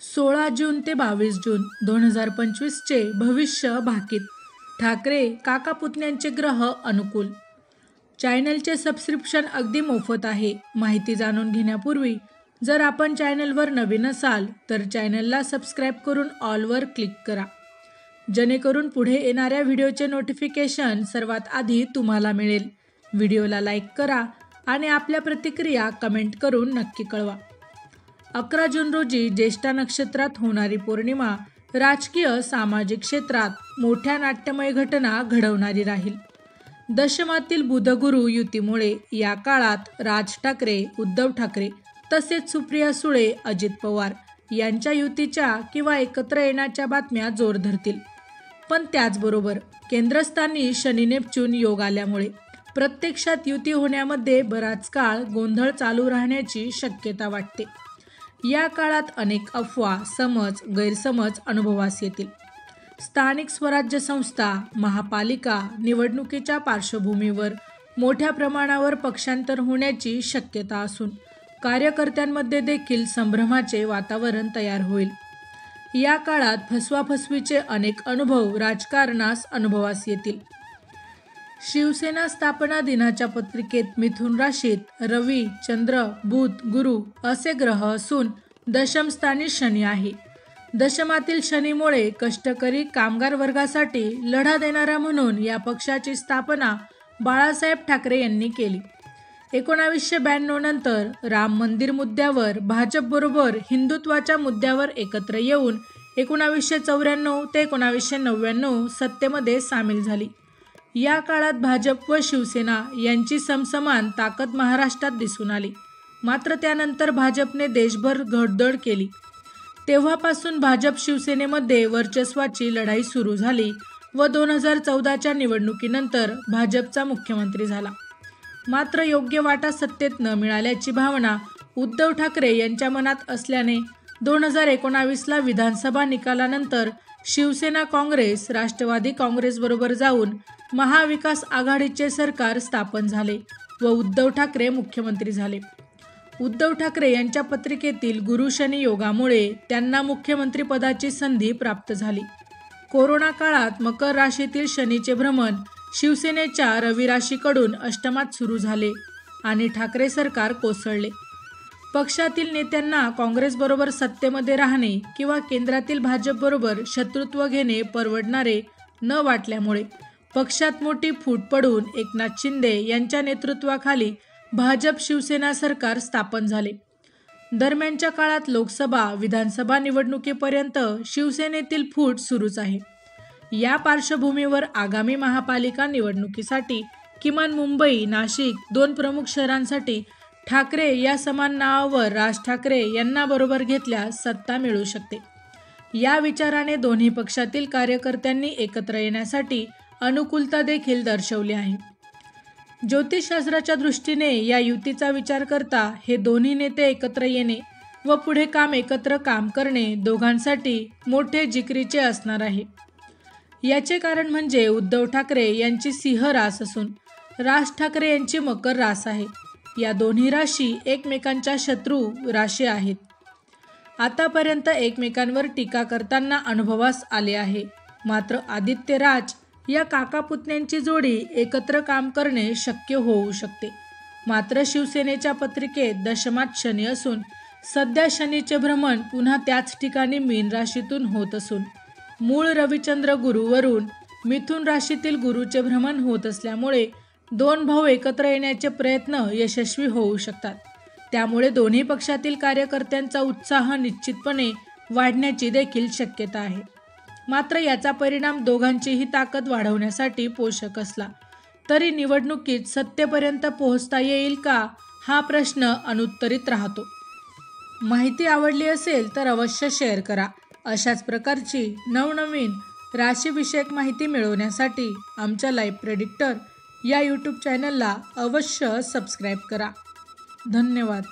16 जून ते 22 जून 2025 चे भविष्य भाकीत. ठाकरे काका पुतण्यांचे ग्रह अनुकूल. चॅनलचे सबस्क्रिप्शन अगदी मोफत आहे. माहिती जाणून घेण्यापूर्वी जर आपण चॅनलवर नवीन असाल तर चॅनलला सबस्क्राईब करून ऑलवर क्लिक करा, जेणेकरून पुढे येणाऱ्या व्हिडिओचे नोटिफिकेशन सर्वात आधी तुम्हाला मिळेल. व्हिडिओला लाईक करा आणि आपल्या प्रतिक्रिया कमेंट करून नक्की कळवा. 11 जून रोजी ज्येष्ठा नक्षत्रात होणारी पौर्णिमा राजकीय सामाजिक क्षेत्रात मोठ्या नाट्यमय घटना घडवणारी राहील. दशमातील बुध-गुरु युतीमुळे या काळात राज ठाकरे, उद्धव ठाकरे तसेच सुप्रिया सुळे, अजित पवार यांच्या युतीच्या किंवा एकत्र येण्याच्या बातम्या जोर धरतील. पण त्याचबरोबर केंद्रस्थानी शनी-नेप्च्यून योग आल्यामुळे प्रत्यक्षात युती होण्यामध्ये बराच काळ गोंधळ चालू राहण्याची शक्यता वाटते. या काळात अनेक अफवा, समज, गैरसमज अनुभवास येतील. स्थानिक स्वराज्य संस्था, महापालिका निवडणुकीच्या पार्श्वभूमीवर मोठ्या प्रमाणावर पक्षांतर होण्याची शक्यता असून कार्यकर्त्यांमध्ये देखील संभ्रमाचे वातावरण तयार होईल. या काळात फसवाफसवीचे अनेक अनुभव राजकारणास अनुभवास येतील. शिवसेना स्थापना दिनाच्या पत्रिकेत मिथुन राशीत रवी, चंद्र, बुध, गुरु असे ग्रह असून दशमस्थानी शनी आहे. दशमातील शनीमुळे कष्टकरी कामगार वर्गासाठी लढा देणारा म्हणून या पक्षाची स्थापना बाळासाहेब ठाकरे यांनी केली. 1992 नंतर राम मंदिर मुद्द्यावर भाजपबरोबर हिंदुत्वाच्या मुद्द्यावर एकत्र येऊन 1994 ते 1999 सत्तेमध्ये सामील झाली. या काळात भाजप व शिवसेना यांची समसमान ताकद महाराष्ट्रात दिसून आली. मात्र त्यानंतर भाजपने देशभर घोडदौड केली. तेव्हापासून भाजप शिवसेनेमध्ये वर्चस्वाची लढाई सुरू झाली व 2014च्या निवडणुकीनंतर भाजपचा मुख्यमंत्री झाला. मात्र योग्य वाटा सत्तेत न मिळाल्याची भावना उद्धव ठाकरे यांच्या मनात असल्याने 2019ला विधानसभा निकालानंतर शिवसेना काँग्रेस, राष्ट्रवादी काँग्रेसबरोबर जाऊन महाविकास आघाडीचे सरकार स्थापन झाले व उद्धव ठाकरे मुख्यमंत्री झाले. उद्धव ठाकरे यांच्या पत्रिकेतील गुरु-शनी योगामुळे त्यांना मुख्यमंत्रीपदाची संधी प्राप्त झाली. कोरोना काळात मकर राशीतील शनीचे भ्रमण शिवसेनेच्या रवी राशीकडून अष्टमात सुरू झाले आणि ठाकरे सरकार कोसळले. पक्षातील नेत्यांना काँग्रेसबरोबर सत्तेमध्ये राहणे किंवा केंद्रातील भाजपबरोबर शत्रुत्व घेणे परवडणारे न वाटल्यामुळे पक्षात मोठी फूट पडून एकनाथ शिंदे यांच्या नेतृत्वाखाली भाजप शिवसेना सरकार स्थापन झाले. दरम्यानच्या काळात लोकसभा, विधानसभा निवडणुकीपर्यंत शिवसेनेतील फूट सुरूच आहे. या पार्श्वभूमीवर आगामी महापालिका निवडणुकीसाठी किमान मुंबई, नाशिक 2 प्रमुख शहरांसाठी ठाकरे या समान नावावर राज ठाकरे यांना बरोबर घेतल्यास सत्ता मिळू शकते. या विचाराने दोन्ही पक्षातील कार्यकर्त्यांनी एकत्र येण्यासाठी अनुकूलता देखील दर्शवली आहे. ज्योतिषशास्त्राच्या दृष्टीने या युतीचा विचार करता हे दोन्ही नेते एकत्र येणे व पुढे एकत्र काम करणे दोघांसाठी मोठे जिकरीचे असणार आहे. याचे कारण म्हणजे उद्धव ठाकरे यांची सिंह रास असून राज ठाकरे यांची मकर रास आहे. या दोन्ही राशी एकमेकांच्या शत्रू राशी आहेत. आतापर्यंत एकमेकांवर टीका करताना अनुभवास आले आहे. मात्र आदित्य राज या काका पुतण्यांची जोडी एकत्र काम करणे शक्य होऊ शकते. मात्र शिवसेनेच्या पत्रिकेत दशमात शनी असून सध्या शनीचे भ्रमण पुन्हा त्याच ठिकाणी मीन राशीतून होत असून मूळ रविचंद्र गुरुवरून मिथुन राशीतील गुरुचे भ्रमण होत असल्यामुळे 2 भाऊ एकत्र येण्याचे प्रयत्न यशस्वी होऊ शकतात. त्यामुळे दोन्ही पक्षातील कार्यकर्त्यांचा उत्साह निश्चितपणे वाढण्याची देखील शक्यता आहे. मात्र याचा परिणाम दोघांचीही ताकद वाढवण्यासाठी पोषक असला तरी निवडणुकीत सत्तेपर्यंत पोहोचता येईल का हा प्रश्न अनुत्तरित राहतो. माहिती आवडली असेल तर अवश्य शेअर करा. अशाच प्रकारची नवनवीन राशीविषयक माहिती मिळवण्यासाठी आमच्या लाईव्ह प्रेडिक्टर या यूट्यूब चॅनलला अवश्य सबस्क्राईब करा. धन्यवाद.